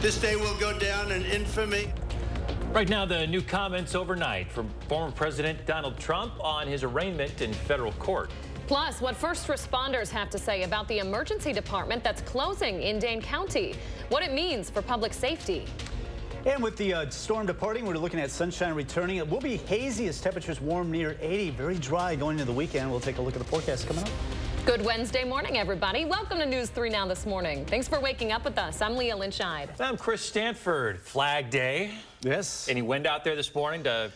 This day will go down in infamy. Right now, the new comments overnight from former President Donald Trump on his arraignment in federal court. Plus, what first responders have to say about the emergency department that's closing in Dane County, what it means for public safety. And with the storm departing, we're looking at sunshine returning. It will be hazy as temperatures warm near 80. Very dry going into the weekend. We'll take a look at the forecast coming up. Good Wednesday morning, everybody. Welcome to News 3 Now this morning. Thanks for waking up with us. I'm Leah Lynch-Ide. I'm Chris Stanford. Flag Day. Yes. Any wind out there this morning to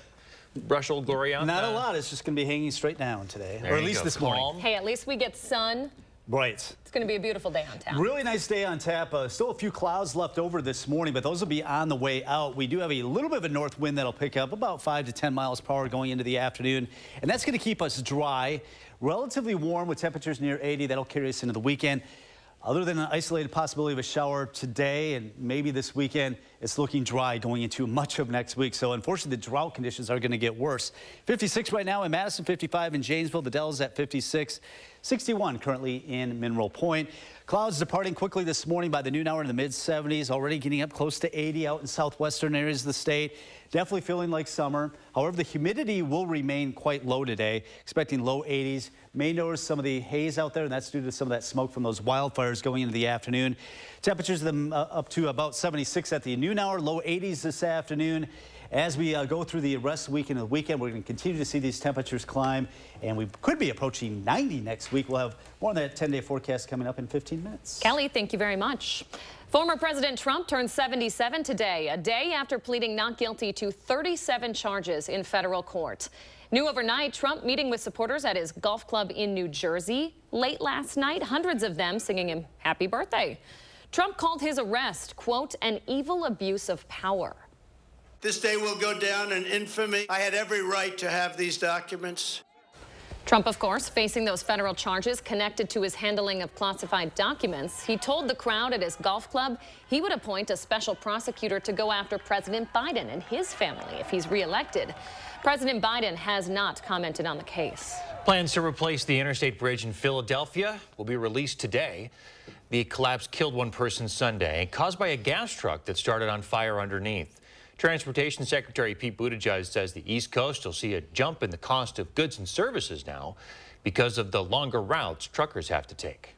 brush Old Glory out? Not a lot. It's just going to be hanging straight down today, or at least this morning. Hey, at least we get sun. Right. It's going to be a beautiful day on tap. Really nice day on tap. Still a few clouds left over this morning, but those will be on the way out. We do have a little bit of a north wind that'll pick up about 5 to 10 miles per hour going into the afternoon, and that's going to keep us dry, relatively warm with temperatures near 80. That'll carry us into the weekend. Other than an isolated possibility of a shower today and maybe this weekend, it's looking dry going into much of next week. So unfortunately, the drought conditions are going to get worse. 56 right now in Madison, 55 in Janesville. The Dells at 56, 61 currently in Mineral Point. Clouds departing quickly this morning by the noon hour in the mid-70s, already getting up close to 80 out in southwestern areas of the state. Definitely feeling like summer. However, the humidity will remain quite low today, expecting low 80s. May notice some of the haze out there, and that's due to some of that smoke from those wildfires going into the afternoon. Temperatures up to about 76 at the noon hour, low 80s this afternoon. As we go through the rest of the week and the weekend, we're going to continue to see these temperatures climb, and we could be approaching 90 next week. We'll have more on that 10-day forecast coming up in 15 minutes. Kelly, thank you very much. Former President Trump turned 77 today, a day after pleading not guilty to 37 charges in federal court. New overnight, Trump meeting with supporters at his golf club in New Jersey. Late last night, hundreds of them singing him happy birthday. Trump called his arrest, quote, an evil abuse of power. This day will go down in infamy. I had every right to have these documents. Trump, of course, facing those federal charges connected to his handling of classified documents. He told the crowd at his golf club he would appoint a special prosecutor to go after President Biden and his family if he's reelected. President Biden has not commented on the case. Plans to replace the interstate bridge in Philadelphia will be released today. The collapse killed one person Sunday, caused by a gas truck that started on fire underneath. Transportation Secretary Pete Buttigieg says the East Coast will see a jump in the cost of goods and services now because of the longer routes truckers have to take.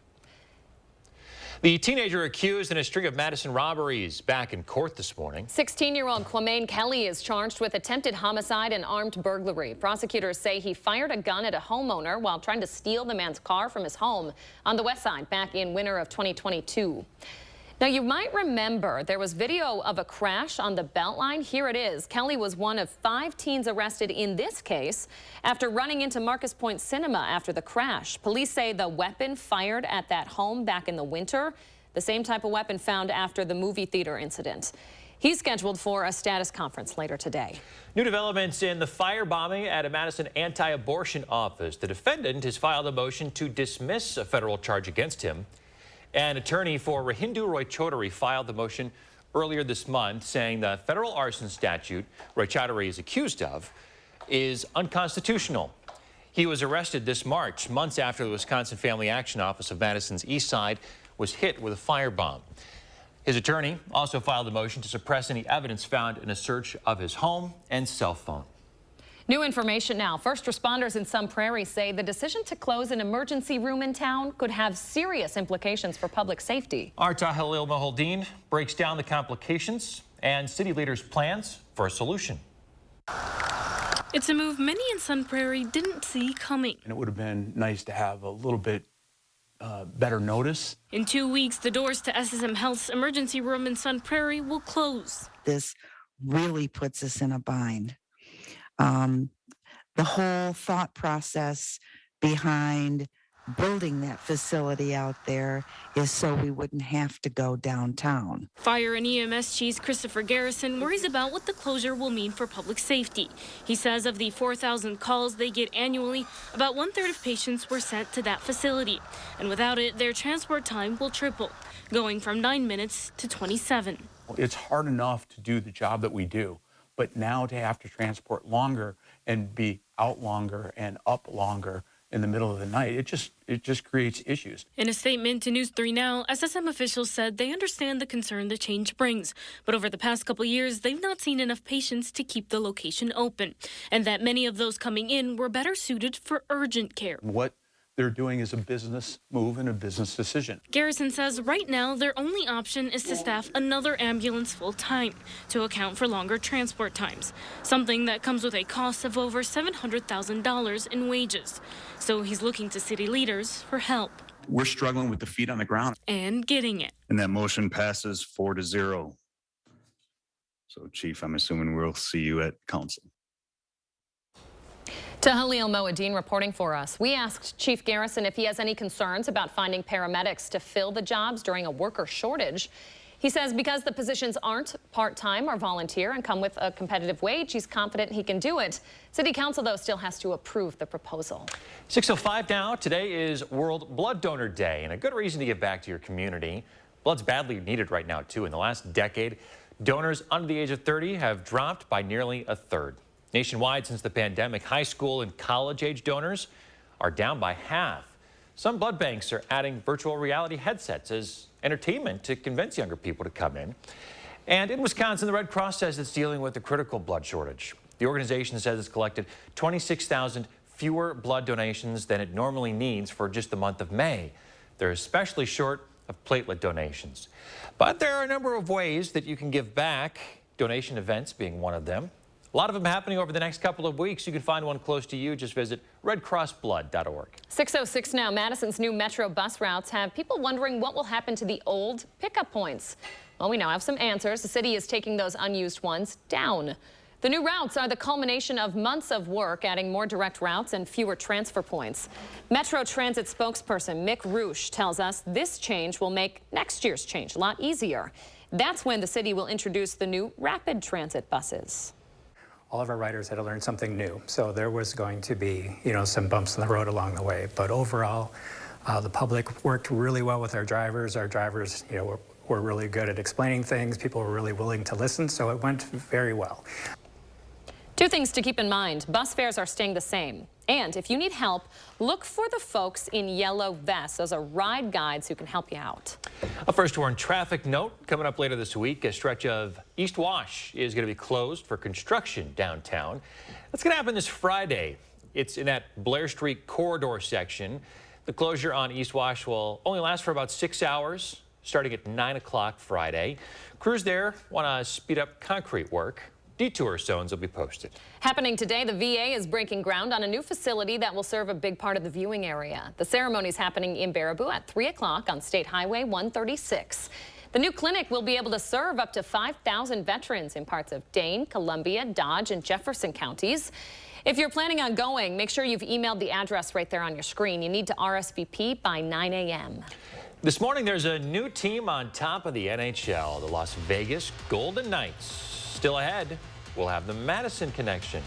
The teenager accused in a string of Madison robberies back in court this morning. 16-year-old Quamaine Kelly is charged with attempted homicide and armed burglary. Prosecutors say he fired a gun at a homeowner while trying to steal the man's car from his home on the west side back in winter of 2022. Now, you might remember there was video of a crash on the Beltline. Here it is. Kelly was one of 5 teens arrested in this case after running into Marcus Point Cinema after the crash. Police say the weapon fired at that home back in the winter, the same type of weapon found after the movie theater incident. He's scheduled for a status conference later today. New developments in the firebombing at a Madison anti-abortion office. The defendant has filed a motion to dismiss a federal charge against him. An attorney for Rahindu Roy Chaudhary filed the motion earlier this month, saying the federal arson statute Roy Chaudhary is accused of is unconstitutional. He was arrested this March, months after the Wisconsin Family Action Office of Madison's East Side was hit with a firebomb. His attorney also filed a motion to suppress any evidence found in a search of his home and cell phone. New information now. First responders in Sun Prairie say the decision to close an emergency room in town could have serious implications for public safety. Our Tahil Maholdeen breaks down the complications and city leaders' plans for a solution. It's a move many in Sun Prairie didn't see coming. And it would have been nice to have a little bit better notice. In 2 weeks, the doors to SSM Health's emergency room in Sun Prairie will close. This really puts us in a bind. The whole thought process behind building that facility out there is so we wouldn't have to go downtown. Fire and EMS Chief Christopher Garrison worries about what the closure will mean for public safety. He says of the 4,000 calls they get annually, about 1/3 of patients were sent to that facility. And without it, their transport time will triple, going from 9 minutes to 27. It's hard enough to do the job that we do, but now to have to transport longer and be out longer and up longer in the middle of the night, it just creates issues. In a statement to News 3 Now, SSM officials said they understand the concern the change brings, but over the past couple years, they've not seen enough patients to keep the location open, and that many of those coming in were better suited for urgent care. What they're doing is a business move and a business decision. Garrison says right now their only option is to staff another ambulance full-time to account for longer transport times, something that comes with a cost of over $700,000 in wages. So he's looking to city leaders for help. We're struggling with the feet on the ground. And getting it. And that motion passes 4-0. So, Chief, I'm assuming we'll see you at council. Tahalil Moeddin reporting for us. We asked Chief Garrison if he has any concerns about finding paramedics to fill the jobs during a worker shortage. He says because the positions aren't part-time or volunteer and come with a competitive wage, he's confident he can do it. City Council, though, still has to approve the proposal. 6:05 now. Today is World Blood Donor Day, and a good reason to give back to your community. Blood's badly needed right now, too. In the last decade, donors under the age of 30 have dropped by nearly a third. Nationwide, since the pandemic, high school and college-age donors are down by half. Some blood banks are adding virtual reality headsets as entertainment to convince younger people to come in. And in Wisconsin, the Red Cross says it's dealing with a critical blood shortage. The organization says it's collected 26,000 fewer blood donations than it normally needs for just the month of May. They're especially short of platelet donations. But there are a number of ways that you can give back, donation events being one of them. A lot of them happening over the next couple of weeks. You can find one close to you. Just visit redcrossblood.org. 6:06 now. Madison's new Metro bus routes have people wondering what will happen to the old pickup points. Well, we now have some answers. The city is taking those unused ones down. The new routes are the culmination of months of work, adding more direct routes and fewer transfer points. Metro Transit spokesperson Mick Roosh tells us this change will make next year's change a lot easier. That's when the city will introduce the new rapid transit buses. All of our riders had to learn something new. So there was going to be, some bumps in the road along the way. But overall, the public worked really well with our drivers. Our drivers, were really good at explaining things. People were really willing to listen. So it went very well. Two things to keep in mind. Bus fares are staying the same. And if you need help, look for the folks in yellow vests. Those are ride guides who can help you out. A first warn traffic note coming up later this week. A stretch of East Wash is going to be closed for construction downtown. That's going to happen this Friday. It's in that Blair Street corridor section. The closure on East Wash will only last for about 6 hours, starting at 9 o'clock Friday. Crews there want to speed up concrete work. Detour zones will be posted. Happening today, the VA is breaking ground on a new facility that will serve a big part of the viewing area. The ceremony is happening in Baraboo at 3 o'clock on State Highway 136. The new clinic will be able to serve up to 5,000 veterans in parts of Dane, Columbia, Dodge, and Jefferson counties. If you're planning on going, make sure you've emailed the address right there on your screen. You need to RSVP by 9 a.m. This morning, there's a new team on top of the NHL, the Las Vegas Golden Knights. Still ahead, we'll have the Madison connection.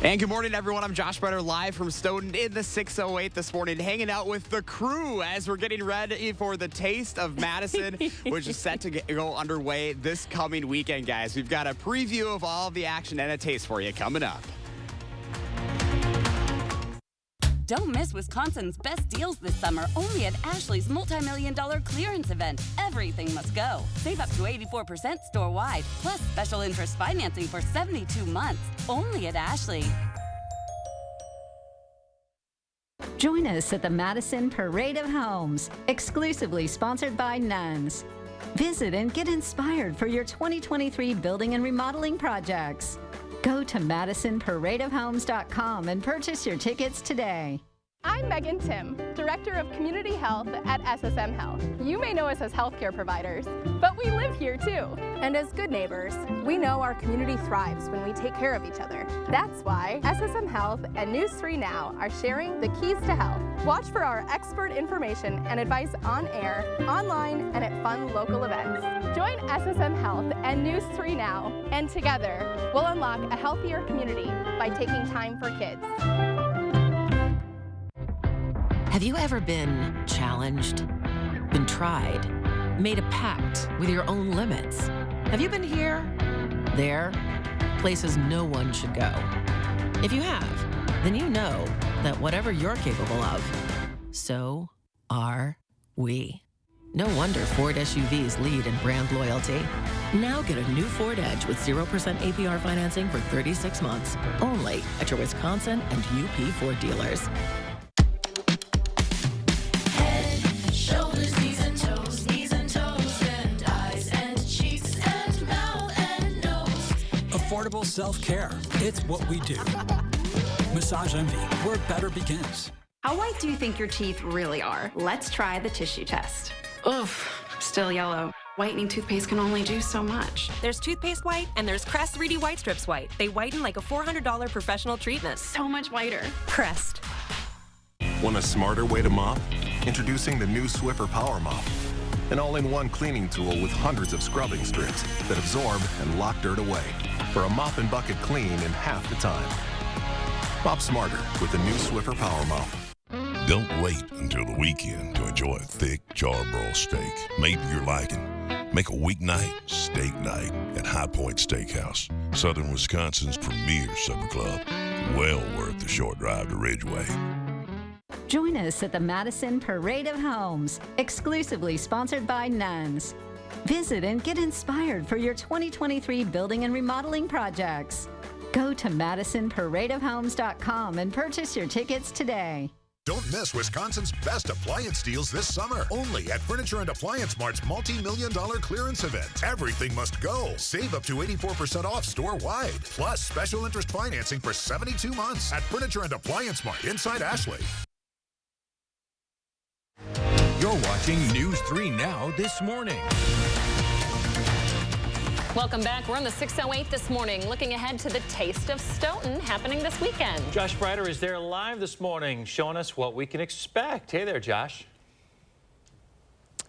And good morning, everyone. I'm Josh Brenner, live from Stoughton in the 608 this morning, hanging out with the crew as we're getting ready for the Taste of Madison, which is set to go underway this coming weekend, guys. We've got a preview of all of the action and a taste for you coming up. Don't miss Wisconsin's best deals this summer, only at Ashley's multi-million-dollar clearance event. Everything must go. Save up to 84% store-wide, plus special interest financing for 72 months, only at Ashley. Join us at the Madison Parade of Homes, exclusively sponsored by Nuns. Visit and get inspired for your 2023 building and remodeling projects. Go to MadisonParadeOfHomes.com and purchase your tickets today. I'm Megan Tim, Director of Community Health at SSM Health. You may know us as healthcare providers, but we live here too. And as good neighbors, we know our community thrives when we take care of each other. That's why SSM Health and News 3 Now are sharing the keys to health. Watch for our expert information and advice on air, online, and at fun local events. Join SSM Health and News 3 Now, and together we'll unlock a healthier community by taking time for kids. Have you ever been challenged, been tried, made a pact with your own limits? Have you been here, there, places no one should go? If you have, then you know that whatever you're capable of, so are we. No wonder Ford SUVs lead in brand loyalty. Now get a new Ford Edge with 0% APR financing for 36 months, only at your Wisconsin and UP Ford dealers. Head, shoulders, knees and toes, and eyes and cheeks and mouth and nose. Affordable self-care. It's what we do. Massage Envy, where better begins. How white do you think your teeth really are? Let's try the tissue test. Oof, still yellow. Whitening toothpaste can only do so much. There's toothpaste white and there's Crest 3D White Strips white. They whiten like a $400 professional treatment. So much whiter. Crest. Want a smarter way to mop? Introducing the new Swiffer Power Mop. An all-in-one cleaning tool with hundreds of scrubbing strips that absorb and lock dirt away for a mop and bucket clean in half the time. Mop smarter with the new Swiffer Power Mop. Don't wait until the weekend to enjoy a thick charbroiled steak made to your liking. Make a weeknight steak night at High Point Steakhouse, Southern Wisconsin's premier supper club. Well worth the short drive to Ridgeway. Join us at the Madison Parade of Homes, exclusively sponsored by Nuns. Visit and get inspired for your 2023 building and remodeling projects. Go to MadisonParadeofHomes.com and purchase your tickets today. Don't miss Wisconsin's best appliance deals this summer, only at Furniture and Appliance Mart's multi-million-dollar clearance event. Everything must go. Save up to 84% off store-wide. Plus, special interest financing for 72 months at Furniture and Appliance Mart inside Ashley. You're watching News 3 Now this morning. Welcome back. We're on the 608 this morning, looking ahead to the Taste of Stoughton happening this weekend. Josh Breider is there live this morning, showing us what we can expect. Hey there, Josh.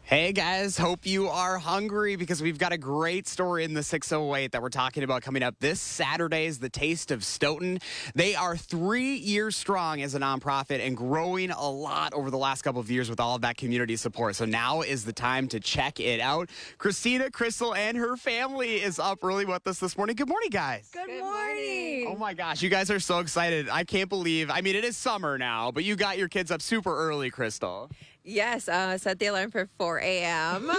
Hey guys, hope you are hungry because we've got a great story in the 608 that we're talking about coming up this Saturday is the Taste of Stoughton. They are 3 years strong as a nonprofit and growing a lot over the last couple of years with all of that community support. So now is the time to check it out. Christina, Crystal, and her family is up early with us this morning. Good morning, guys. Good morning. Oh my gosh, you guys are so excited. I can't believe, I mean, it is summer now, but you got your kids up super early, Crystal. Yes, set the alarm for 4 a.m.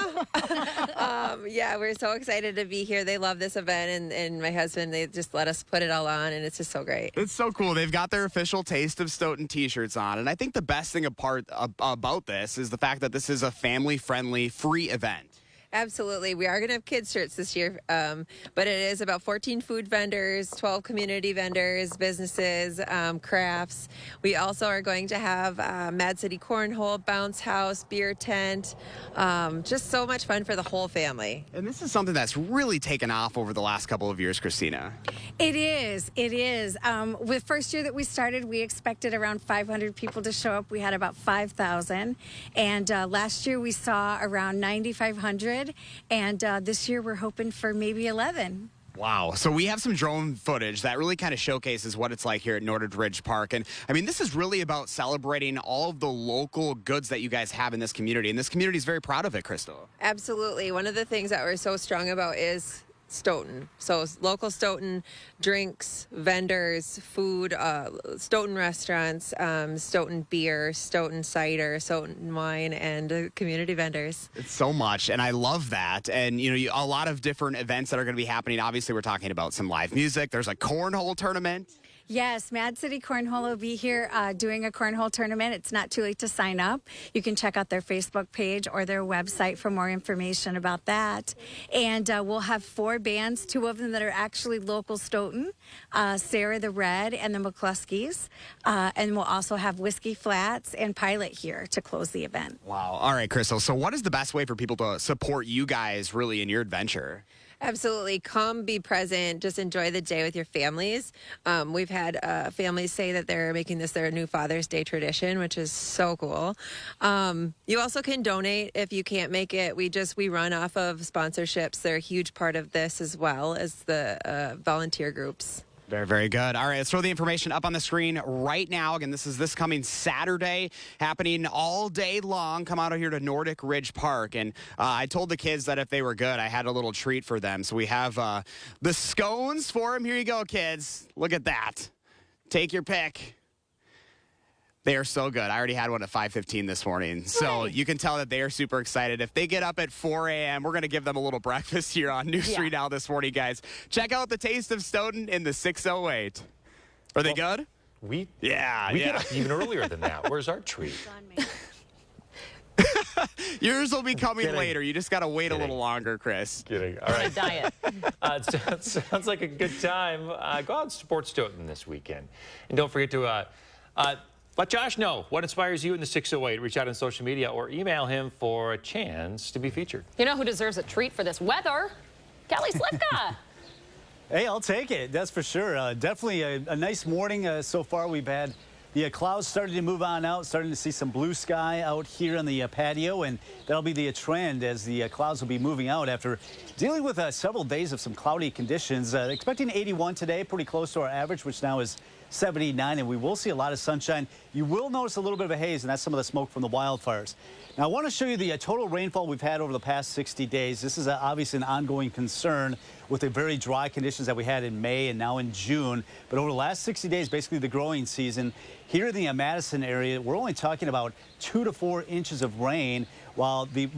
Yeah, we're so excited to be here. They love this event, and my husband, they just let us put it all on, and it's just so great. It's so cool. They've got their official Taste of Stoughton t-shirts on, and I think the best thing about this is the fact that this is a family-friendly, free event. Absolutely. We are going to have kids shirts this year, but it is about 14 food vendors, 12 community vendors, businesses, crafts. We also are going to have Mad City Cornhole, Bounce House, beer tent, just so much fun for the whole family. And this is something that's really taken off over the last couple of years, Christina. It is. It is. With first year that we started, we expected around 500 people to show up. We had about 5,000. And last year we saw around 9,500. And this year we're hoping for maybe 11. Wow. So we have some drone footage that really kind of showcases what it's like here at Northern Ridge Park. And I mean, this is really about celebrating all of the local goods that you guys have in this community. And this community is very proud of it, Crystal. Absolutely. One of the things that we're so strong about is Stoughton. So local Stoughton drinks, vendors, food, Stoughton restaurants, Stoughton beer, Stoughton cider, Stoughton wine, and community vendors. It's so much, and I love that. And, you know, a lot of different events that are going to be happening. Obviously, we're talking about some live music. There's a cornhole tournament. Yes, Mad City Cornhole will be here doing a cornhole tournament. It's not too late to sign up. You can check out their Facebook page or their website for more information about that. And we'll have 4 bands, 2 of them that are actually local Stoughton, Sarah the Red and the McCluskeys. And we'll also have Whiskey Flats and Pilot here to close the event. Wow. All right, Crystal. So what is the best way for people to support you guys really in your adventure? Absolutely. Come, be present, just enjoy the day with your families. We've had families say that they're making this their new Father's Day tradition, which is so cool. You also can donate if you can't make it. We run off of sponsorships. They're a huge part of this as well as the volunteer groups. Very, very good. All right, let's throw the information up on the screen right now. Again, this is this coming Saturday, happening all day long. Come out here to Nordic Ridge Park. And I told the kids that if they were good, I had a little treat for them. So we have the scones for them. Here you go, kids. Look at that. Take your pick. They are so good. I already had one at 5:15 this morning. So you can tell that they are super excited. If they get up at 4 a.m., we're going to give them a little breakfast here on News 3 Now this morning, guys. Check out the Taste of Stoughton in the 608. Are they good? We get up even earlier than that. Where's our treat? Yours will be coming later. You just got to wait a little longer, Chris. Kidding. All right. Diet. It sounds like a good time. Go out and support Stoughton this weekend. And don't forget to let Josh know what inspires you in the 608. Reach out on social media or email him for a chance to be featured. You know who deserves a treat for this weather? Kelly Slifka. Hey, I'll take it. That's for sure. Definitely a nice morning so far. We've had the clouds starting to move on out, starting to see some blue sky out here on the patio, and that'll be the trend as the clouds will be moving out after dealing with several days of some cloudy conditions. Expecting 81 today, pretty close to our average, which now is 79, and we will see a lot of sunshine. You will notice a little bit of a haze, and that's some of the smoke from the wildfires. Now, I want to show you the total rainfall we've had over the past 60 days. This is obviously an ongoing concern with the very dry conditions that we had in May and now in June. But over the last 60 days, basically the growing season, here in the Madison area, we're only talking about 2 to 4 inches of rain, while the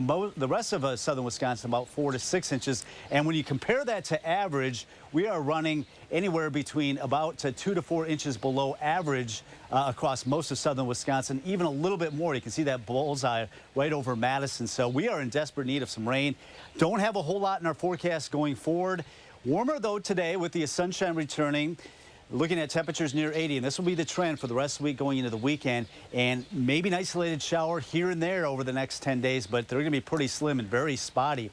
rest of southern Wisconsin about 4 to 6 inches. And when you compare that to average, we are running anywhere between about 2 to 4 inches below average across most of southern Wisconsin, even a little bit more. You can see that bullseye right over Madison. So we are in desperate need of some rain. Don't have a whole lot in our forecast going forward. Warmer, though, today with the sunshine returning. Looking at temperatures near 80, and this will be the trend for the rest of the week going into the weekend, and maybe an isolated shower here and there over the next 10 days, but they're going to be pretty slim and very spotty.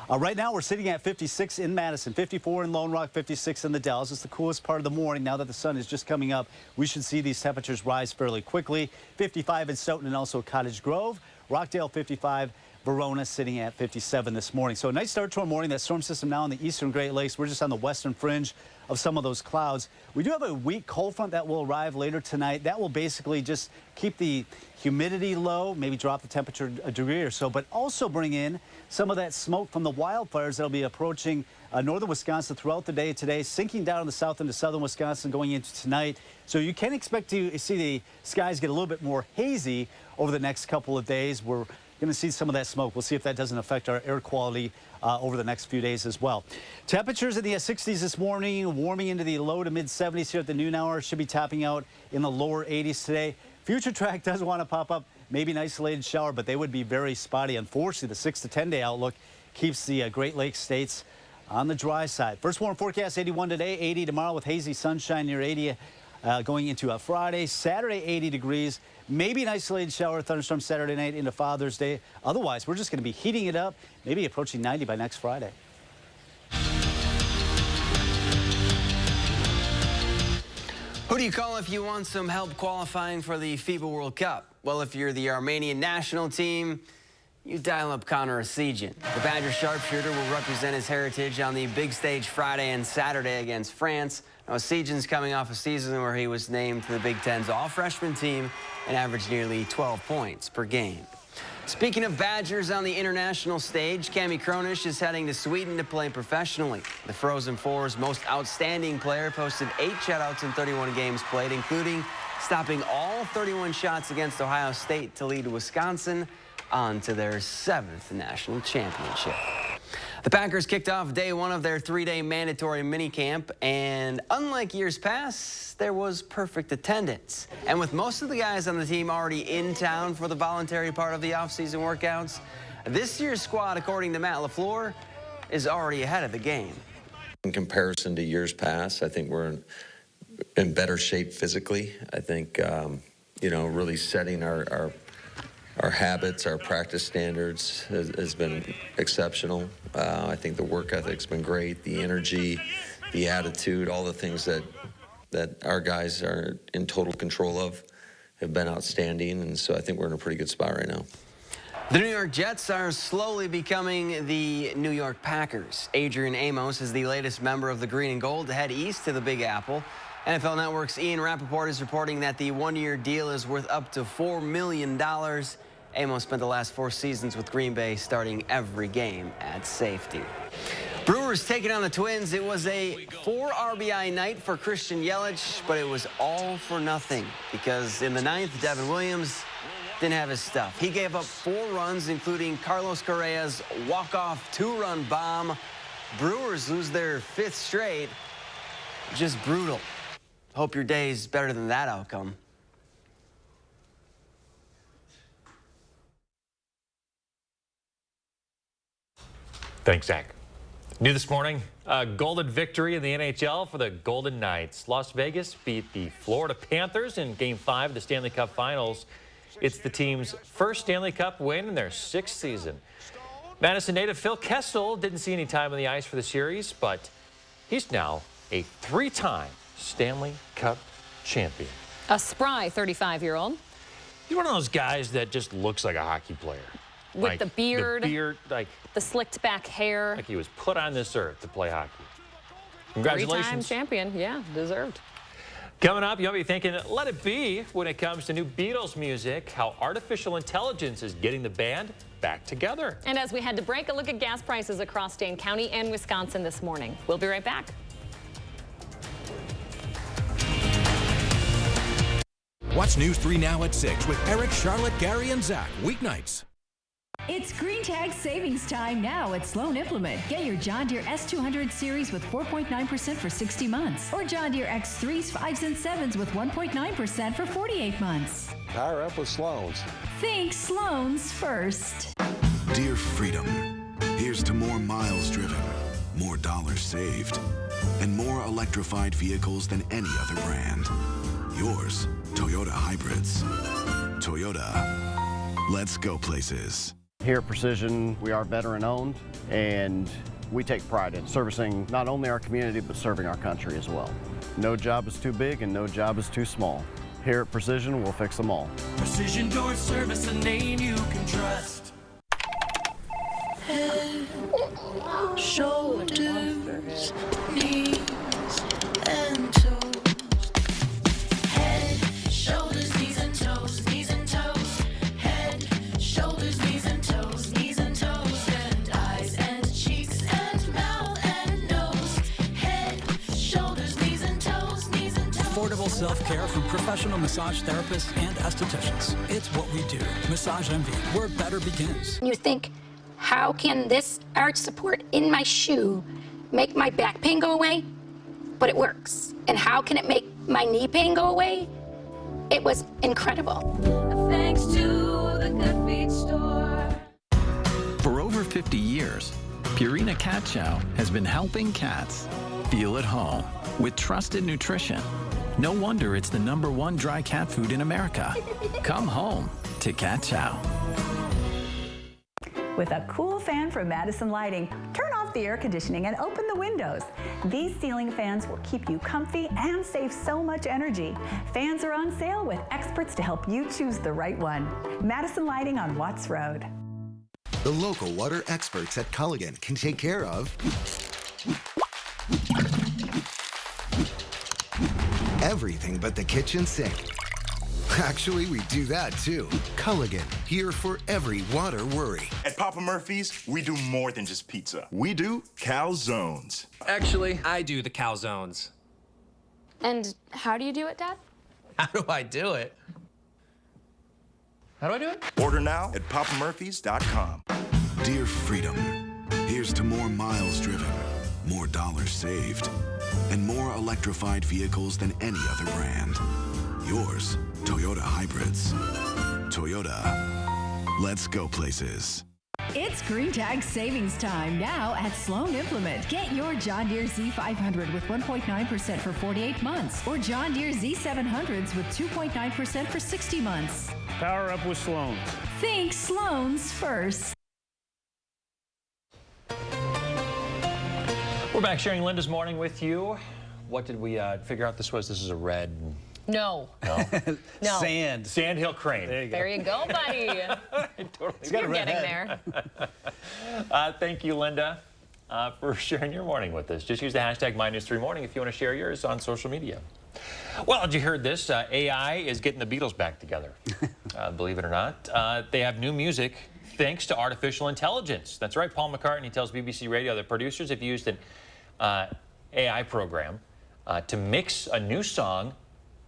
Right now, we're sitting at 56 in Madison, 54 in Lone Rock, 56 in the Dells. It's the coolest part of the morning. Now that the sun is just coming up, we should see these temperatures rise fairly quickly. 55 in Stoughton and also Cottage Grove. Rockdale, 55. Verona sitting at 57 this morning. So a nice start to our morning. That storm system now in the eastern Great Lakes. We're just on the western fringe of some of those clouds. We do have a weak cold front that will arrive later tonight. That will basically just keep the humidity low, maybe drop the temperature a degree or so, but also bring in some of that smoke from the wildfires that'll be approaching northern Wisconsin throughout the day today, sinking down in the south into southern Wisconsin going into tonight. So you can expect to see the skies get a little bit more hazy over the next couple of days. We're going to see some of that smoke. We'll see if that doesn't affect our air quality over the next few days as well. Temperatures in the 60s this morning, warming into the low to mid 70s here at the noon hour. Should be topping out in the lower 80s today. Future track does want to pop up maybe an isolated shower, but they would be very spotty. Unfortunately, the 6 to 10 day outlook keeps the Great Lakes states on the dry side. First warm forecast 81 today, 80 tomorrow with hazy sunshine near 80 going into a Friday. Saturday 80 degrees. Maybe an isolated shower, thunderstorm Saturday night into Father's Day. Otherwise, we're just going to be heating it up, maybe approaching 90 by next Friday. Who do you call if you want some help qualifying for the FIBA World Cup? Well, if you're the Armenian national team, you dial up Connor Essegian. The Badger sharpshooter will represent his heritage on the big stage Friday and Saturday against France. Now, Essegian's coming off a season where he was named to the Big Ten's all-freshman team and averaged nearly 12 points per game. Speaking of Badgers on the international stage, Cami Kronish is heading to Sweden to play professionally. The Frozen Four's most outstanding player posted 8 shutouts in 31 games played, including stopping all 31 shots against Ohio State to lead Wisconsin on to their 7th national championship. The Packers kicked off day 1 of their 3-day mandatory minicamp, and unlike years past, there was perfect attendance. And with most of the guys on the team already in town for the voluntary part of the offseason workouts, this year's squad, according to Matt LaFleur, is already ahead of the game. In comparison to years past, I think we're in better shape physically. I think, you know, really setting our habits, our practice standards has been exceptional. I think the work ethic's been great, the energy, the attitude, all the things that our guys are in total control of have been outstanding, and so I think we're in a pretty good spot right now. The New York Jets are slowly becoming the New York Packers. Adrian Amos is the latest member of the Green and Gold to head east to the Big Apple. NFL Network's Ian Rappaport is reporting that the 1-year deal is worth up to $4 million. Amos spent the last 4 seasons with Green Bay, starting every game at safety. Brewers taking on the Twins. It was a 4 RBI night for Christian Yelich, but it was all for nothing because in the 9th, Devin Williams didn't have his stuff. He gave up 4 runs, including Carlos Correa's walk-off 2-run bomb. Brewers lose their 5th straight. Just brutal. Hope your day's better than that outcome. Thanks, Zach. New this morning, a golden victory in the NHL for the Golden Knights. Las Vegas beat the Florida Panthers in Game 5 of the Stanley Cup Finals. It's the team's first Stanley Cup win in their 6th season. Madison native Phil Kessel didn't see any time on the ice for the series, but he's now a 3-time Stanley Cup champion. A spry 35-year-old. He's one of those guys that just looks like a hockey player. With the beard, like the slicked back hair. Like he was put on this earth to play hockey. Congratulations. 3-time champion, yeah, deserved. Coming up, you'll be thinking, let it be when it comes to new Beatles music, how artificial intelligence is getting the band back together. And as we head to break, a look at gas prices across Dane County and Wisconsin this morning. We'll be right back. Watch News 3 Now at 6 with Eric, Charlotte, Gary, and Zach. Weeknights. It's Green Tag savings time now at Sloan Implement. Get your John Deere S200 series with 4.9% for 60 months. Or John Deere X3s, 5s, and 7s with 1.9% for 48 months. Power up with Sloan's. Think Sloan's first. Dear Freedom, here's to more miles driven, more dollars saved, and more electrified vehicles than any other brand. Yours, Toyota Hybrids. Toyota, let's go places. Here at Precision, we are veteran-owned, and we take pride in servicing not only our community, but serving our country as well. No job is too big and no job is too small. Here at Precision, we'll fix them all. Precision Door Service, a name you can trust. Head, shoulders, knees, and toes. Head, shoulders, knees, and toes. Knees and toes. Head, shoulders, knees, and toes. Knees and toes. And eyes and cheeks and mouth and nose. Head, shoulders, knees, and toes. Knees and toes. Affordable self-care from professional massage therapists and estheticians. It's what we do. Massage Envy, where better begins. You think, how can this arch support in my shoe make my back pain go away? But it works. And how can it make my knee pain go away? It was incredible. Thanks to the Good Feet store. For over 50 years, Purina Cat Chow has been helping cats feel at home with trusted nutrition. No wonder it's the #1 dry cat food in America. Come home to Cat Chow. With a cool fan from Madison Lighting, turn off the air conditioning and open the windows. These ceiling fans will keep you comfy and save so much energy. Fans are on sale with experts to help you choose the right one. Madison Lighting on Watts Road. The local water experts at Culligan can take care of everything but the kitchen sink. Actually, we do that too. Culligan, here for every water worry. At Papa Murphy's, we do more than just pizza. We do calzones. Actually, I do the calzones. And how do you do it, Dad? How do I do it? How do I do it? Order now at papamurphys.com. Dear Freedom, here's to more miles driven, more dollars saved, and more electrified vehicles than any other brand. Yours, Toyota Hybrids. Toyota, let's go places. It's Green Tag savings time now at Sloan Implement. Get your John Deere Z500 with 1.9% for 48 months or John Deere Z700s with 2.9% for 60 months. Power up with Sloan's. Think Sloan's first. We're back sharing Linda's morning with you. What did we figure out this was? This is a red. No. No. No. Sand. Sandhill crane. There you go. There you go, buddy. You're getting there. Thank you, Linda, for sharing your morning with us. Just use the hashtag MyNews3Morning if you want to share yours on social media. Well, did you hear this? AI is getting the Beatles back together. Believe it or not. They have new music thanks to artificial intelligence. That's right. Paul McCartney tells BBC Radio that producers have used an AI program to mix a new song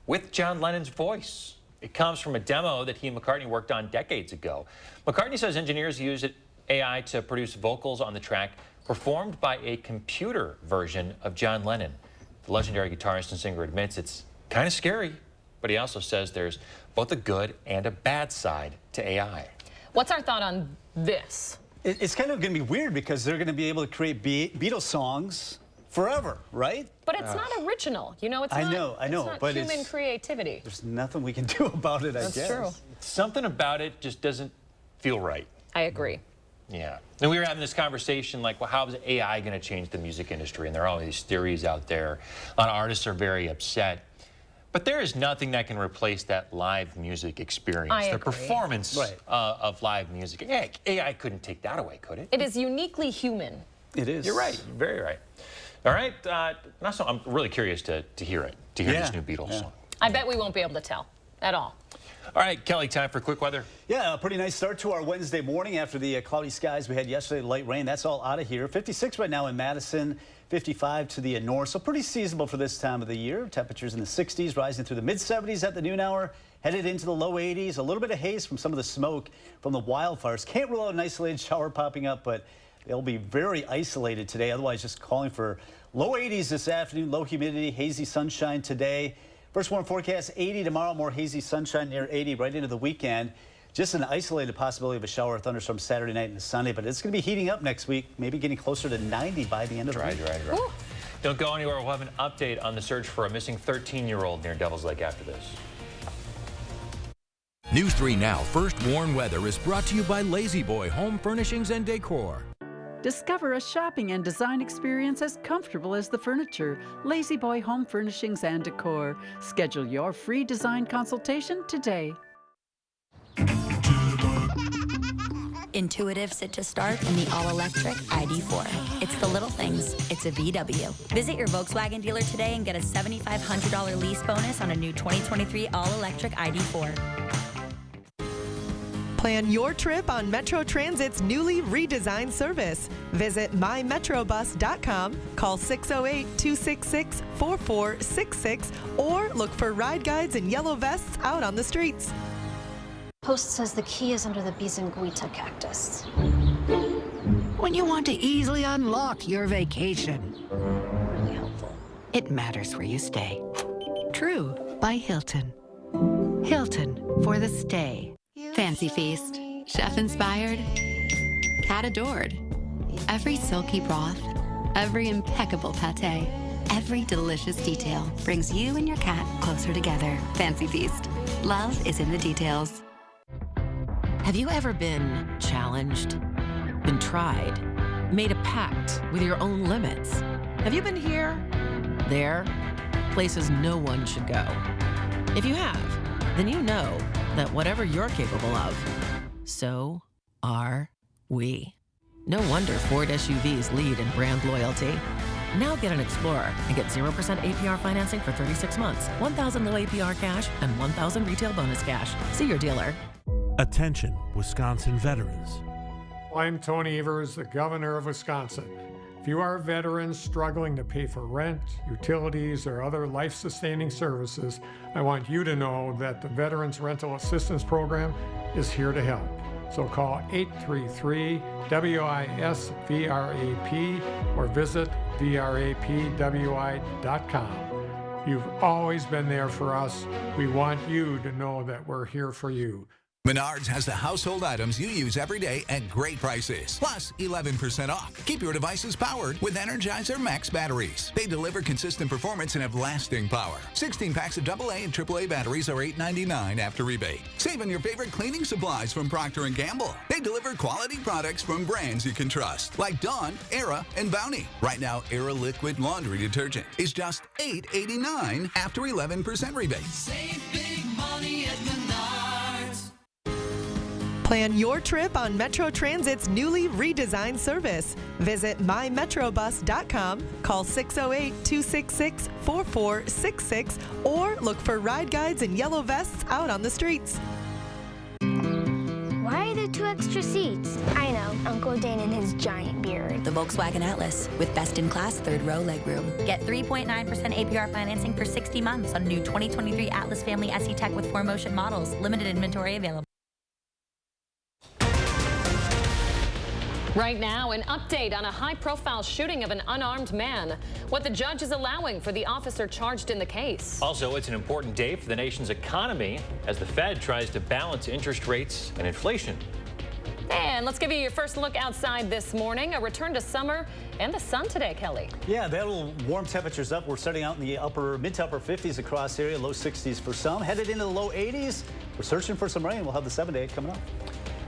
with John Lennon's voice. It comes from a demo that he and McCartney worked on decades ago. McCartney says engineers used AI to produce vocals on the track performed by a computer version of John Lennon. The legendary guitarist and singer admits it's kind of scary, but he also says there's both a good and a bad side to AI. What's our thought on this? It's kind of going to be weird because they're going to be able to create Beatles songs forever, right? But it's not original. You know, it's not. I know, it's not but human creativity. There's nothing we can do about it, I guess. That's true. Something about it just doesn't feel right. I agree. Yeah. And we were having this conversation like, well, how is AI going to change the music industry? And there are all these theories out there. A lot of artists are very upset. But there is nothing that can replace that live music experience. I the agree. performance of live music. AI couldn't take that away, could it? It is uniquely human. It is. You're right. Very right. All right. I'm really curious to hear it, to hear this new Beatles song. I bet we won't be able to tell at all. All right, Kelly, time for quick weather. Yeah, a pretty nice start to our Wednesday morning after the cloudy skies we had yesterday, light rain. That's all out of here. 56 right now in Madison, 55 to the north, so pretty seasonable for this time of the year. Temperatures in the 60s, rising through the mid-70s at the noon hour, headed into the low 80s. A little bit of haze from some of the smoke from the wildfires. Can't rule out an isolated shower popping up, but they'll be very isolated today. Otherwise, just calling for low 80s this afternoon, low humidity, hazy sunshine today. First warm forecast, 80 tomorrow, more hazy sunshine near 80 right into the weekend. Just an isolated possibility of a shower or thunderstorm Saturday night and Sunday, but it's going to be heating up next week, maybe getting closer to 90 by the end of the week. Right. Don't go anywhere. We'll have an update on the search for a missing 13-year-old near Devil's Lake after this. News 3 Now First Warn Weather is brought to you by Lazy Boy Home Furnishings and Decor. Discover a shopping and design experience as comfortable as the furniture. Lazy Boy Home Furnishings and Decor. Schedule your free design consultation today. Intuitive sit to start in the all-electric ID4. It's the little things. It's a VW. Visit your Volkswagen dealer today and get a $7,500 lease bonus on a new 2023 all-electric ID4. Plan your trip on Metro Transit's newly redesigned service. Visit mymetrobus.com, call 608-266-4466, or look for ride guides and yellow vests out on the streets. Post says the key is under the Bisanguita cactus. When you want to easily unlock your vacation, Really helpful. it matters where you stay. True by Hilton. Hilton for the stay. Fancy Feast. Chef inspired. Cat adored. Every silky broth. Every impeccable pate. Every delicious detail brings you and your cat closer together. Fancy Feast. Love is in the details. Have you ever been challenged? Been tried? Made a pact with your own limits? Have you been here? There? Places no one should go. If you have, then you know that whatever you're capable of, so are we. No wonder Ford SUVs lead in brand loyalty. Now get an Explorer and get 0% APR financing for 36 months, $1,000 low APR cash, and $1,000 retail bonus cash. See your dealer. Attention, Wisconsin veterans. I'm Tony Evers, the governor of Wisconsin. If you are a veteran struggling to pay for rent, utilities, or other life-sustaining services, I want you to know that the Veterans Rental Assistance Program is here to help. So call 833-WISC-VRAP or visit vrapwi.com. You've always been there for us. We want you to know that we're here for you. Menards has the household items you use every day at great prices, plus 11% off. Keep your devices powered with Energizer Max batteries. They deliver consistent performance and have lasting power. 16 packs of AA and AAA batteries are $8.99 after rebate. Save on your favorite cleaning supplies from Procter & Gamble. They deliver quality products from brands you can trust, like Dawn, Era, and Bounty. Right now, Era Liquid Laundry Detergent is just $8.89 after 11% rebate. Save big money at Menards. Plan your trip on Metro Transit's newly redesigned service. Visit mymetrobus.com, call 608-266-4466, or look for ride guides and yellow vests out on the streets. Why are there two extra seats. I know, Uncle Dane and his giant beard. The Volkswagen Atlas with best-in-class third-row legroom. Get 3.9% APR financing for 60 months on new 2023 Atlas Family SE Tech with 4Motion models. Limited inventory available. Right now, an update on a high-profile shooting of an unarmed man. What the judge is allowing for the officer charged in the case. Also, it's an important day for the nation's economy as the Fed tries to balance interest rates and inflation. And let's give you your first look outside this morning. A return to summer and the sun today, Kelly. Yeah, that'll warm temperatures up. We're starting out in the mid to upper 50s across the area, low 60s for some. Headed into the low 80s. We're searching for some rain. We'll have the 7-day coming up.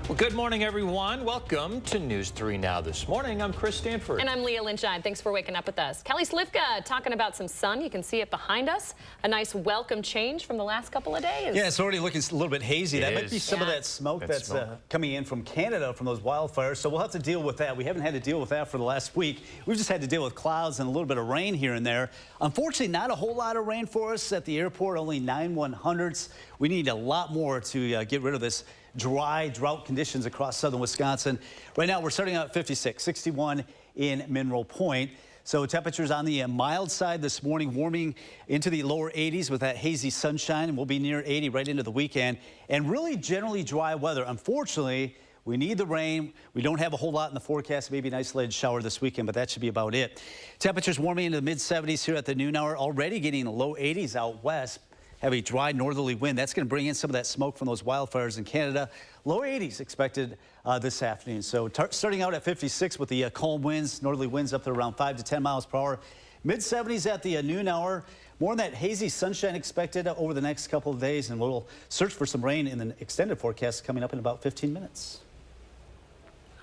Well, good morning, everyone. Welcome to News 3 Now this morning. I'm Chris Stanford. And I'm Leah Lynchine. Thanks for waking up with us. Kelly Slivka talking about some sun. You can see it behind us. A nice welcome change from the last couple of days. Yeah, it's already looking a little bit hazy. That might be some of Yeah. that smoke that's coming in from Canada from those wildfires. So we'll have to deal with that. We haven't had to deal with that for the last week. We've just had to deal with clouds and a little bit of rain here and there. Unfortunately, not a whole lot of rain for us at the airport, only 9/100ths. We need a lot more to get rid of this dry drought conditions across southern Wisconsin. Right now, we're starting out at 56, 61 in Mineral Point. So temperatures on the mild side this morning, warming into the lower 80s with that hazy sunshine, and we'll be near 80 right into the weekend. And really generally dry weather. Unfortunately, we need the rain. We don't have a whole lot in the forecast, maybe an isolated shower this weekend, but that should be about it. Temperatures warming into the mid-70s here at the noon hour, already getting the low 80s out west. Have a dry northerly wind. That's going to bring in some of that smoke from those wildfires in Canada. Low 80s expected this afternoon. So starting out at 56 with the calm winds, northerly winds up to around 5 to 10 miles per hour. Mid-70s at the noon hour. More on that hazy sunshine expected over the next couple of days. And we'll search for some rain in the extended forecast coming up in about 15 minutes.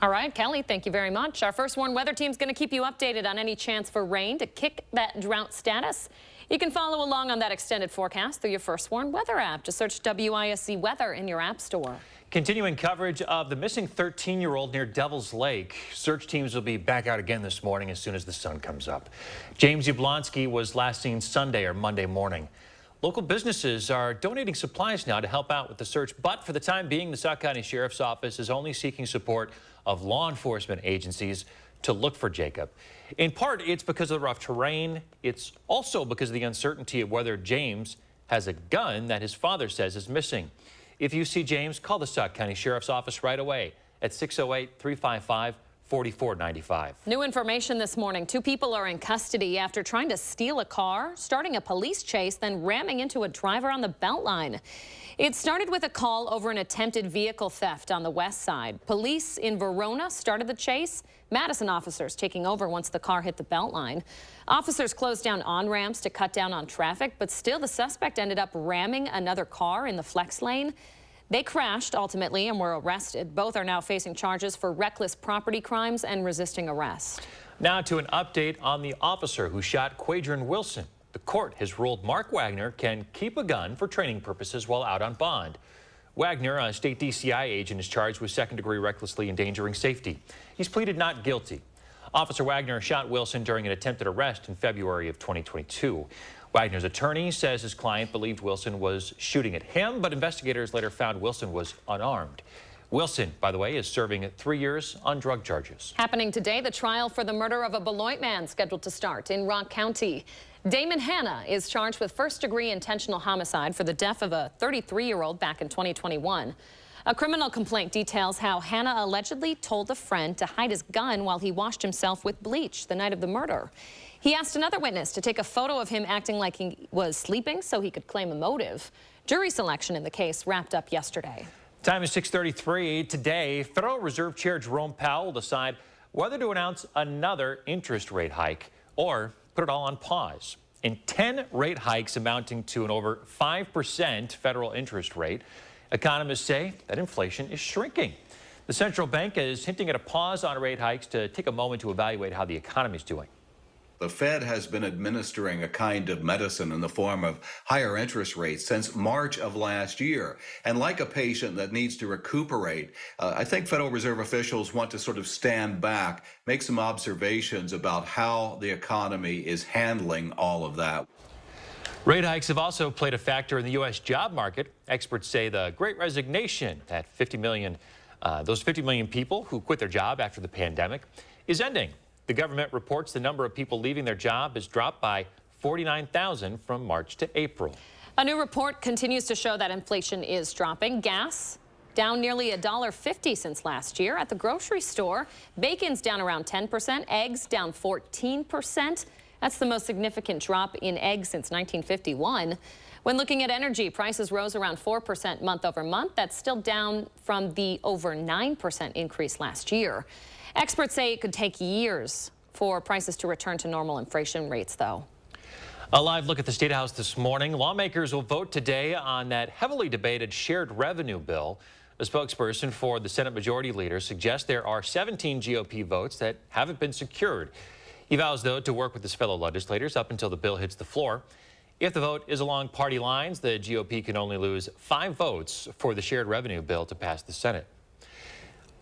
All right, Kelly, thank you very much. Our First Warn weather team is going to keep you updated on any chance for rain to kick that drought status. You can follow along on that extended forecast through your First Warn weather app. Just search WISC weather in your app store. Continuing coverage of the missing 13-year-old near Devil's Lake. Search teams will be back out again this morning as soon as the sun comes up. James Yablonsky was last seen Sunday or Monday morning. Local businesses are donating supplies now to help out with the search, but for the time being, the Sauk County Sheriff's Office is only seeking support of law enforcement agencies to look for Jacob. In part, it's because of the rough terrain. It's also because of the uncertainty of whether James has a gun that his father says is missing. If you see James, call the Sauk County Sheriff's Office right away at 608-355-4495. New information this morning. 2 people are in custody after trying to steal a car, starting a police chase, then ramming into a driver on the Beltline. It started with a call over an attempted vehicle theft on the west side. Police in Verona started the chase. Madison officers taking over once the car hit the Beltline. Officers closed down on-ramps to cut down on traffic, but still the suspect ended up ramming another car in the flex lane. They crashed ultimately and were arrested. Both are now facing charges for reckless property crimes and resisting arrest. Now to an update on the officer who shot Quadrin Wilson. The court has ruled Mark Wagner can keep a gun for training purposes while out on bond. Wagner, a state DCI agent, is charged with second-degree recklessly endangering safety. He's pleaded not guilty. Officer Wagner shot Wilson during an attempted arrest in February of 2022. Wagner's attorney says his client believed Wilson was shooting at him, but investigators later found Wilson was unarmed. Wilson, by the way, is serving 3 years on drug charges. Happening today, the trial for the murder of a Beloit man scheduled to start in Rock County. Damon Hanna is charged with first-degree intentional homicide for the death of a 33-year-old back in 2021. A criminal complaint details how Hanna allegedly told a friend to hide his gun while he washed himself with bleach the night of the murder. He asked another witness to take a photo of him acting like he was sleeping so he could claim a motive. Jury selection in the case wrapped up yesterday. Time is 6:33. Today, Federal Reserve Chair Jerome Powell will decide whether to announce another interest rate hike or put it all on pause. In 10 rate hikes amounting to an over 5% federal interest rate, economists say that inflation is shrinking. The central bank is hinting at a pause on rate hikes to take a moment to evaluate how the economy is doing. The Fed has been administering a kind of medicine in the form of higher interest rates since March of last year. And like a patient that needs to recuperate, I think Federal Reserve officials want to sort of stand back, make some observations about how the economy is handling all of that. Rate hikes have also played a factor in the U.S. job market. Experts say the Great Resignation, that 50 million Those 50 million people who quit their job after the pandemic is ending. The government reports the number of people leaving their job has dropped by 49,000 from March to April. A new report continues to show that inflation is dropping. Gas down nearly $1.50 since last year. At the grocery store, bacon's down around 10%, eggs down 14%. That's the most significant drop in eggs since 1951. When looking at energy, prices rose around 4% month over month. That's still down from the over 9% increase last year. Experts say it could take years for prices to return to normal inflation rates, though. A live look at the State House this morning. Lawmakers will vote today on that heavily debated shared revenue bill. A spokesperson for the Senate Majority Leader suggests there are 17 GOP votes that haven't been secured. He vows, though, to work with his fellow legislators up until the bill hits the floor. If the vote is along party lines, the GOP can only lose 5 votes for the shared revenue bill to pass the Senate.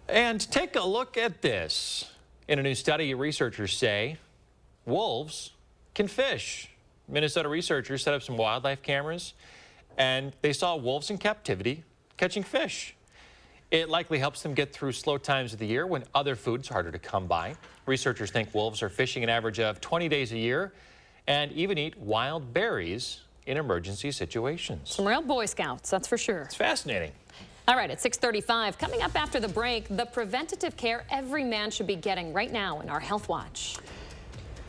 And take a look at this. In a new study, researchers say wolves can fish. Minnesota researchers set up some wildlife cameras, and they saw wolves in captivity catching fish. It likely helps them get through slow times of the year when other food's harder to come by. Researchers think wolves are fishing an average of 20 days a year and even eat wild berries in emergency situations. Some real Boy Scouts, that's for sure. It's fascinating. All right, at 6:35, coming up after the break, the preventative care every man should be getting right now in our Health Watch.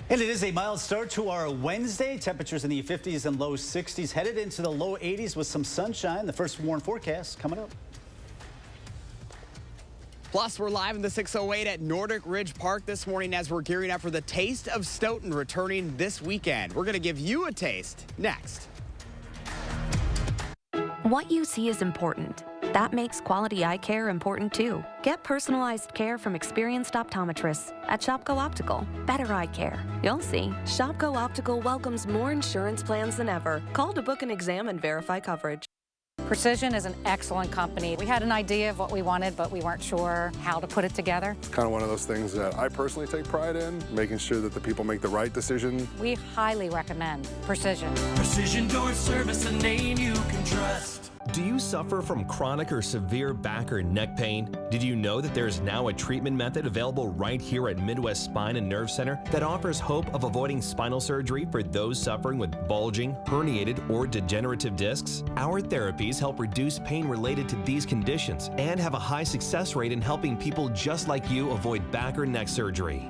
And it is a mild start to our Wednesday. Temperatures in the 50s and low 60s, headed into the low 80s with some sunshine. The first warm forecast coming up. Plus, we're live in the 608 at Nordic Ridge Park this morning as we're gearing up for the Taste of Stoughton returning this weekend. We're going to give you a taste next. What you see is important. That makes quality eye care important too. Get personalized care from experienced optometrists at Shopko Optical. Better eye care. You'll see. Shopko Optical welcomes more insurance plans than ever. Call to book an exam and verify coverage. Precision is an excellent company. We had an idea of what we wanted, but we weren't sure how to put it together. It's kind of one of those things that I personally take pride in, making sure that the people make the right decision. We highly recommend Precision. Precision Door Service, a name you can trust. Do you suffer from chronic or severe back or neck pain? Did you know that there is now a treatment method available right here at Midwest Spine and Nerve Center that offers hope of avoiding spinal surgery for those suffering with bulging, herniated, or degenerative discs? Our therapies help reduce pain related to these conditions and have a high success rate in helping people just like you avoid back or neck surgery.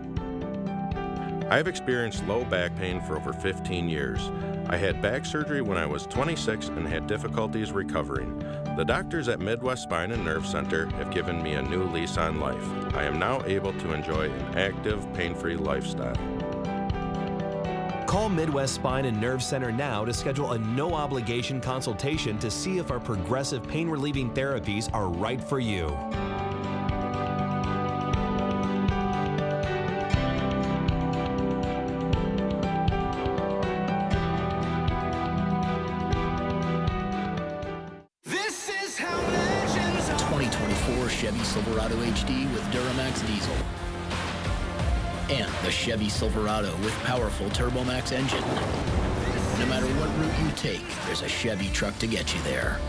I've experienced low back pain for over 15 years. I had back surgery when I was 26 and had difficulties recovering. The doctors at Midwest Spine and Nerve Center have given me a new lease on life. I am now able to enjoy an active, pain-free lifestyle. Call Midwest Spine and Nerve Center now to schedule a no-obligation consultation to see if our progressive pain-relieving therapies are right for you. Chevy Silverado HD with Duramax diesel. And the Chevy Silverado with powerful TurboMax engine. No matter what route you take, there's a Chevy truck to get you there.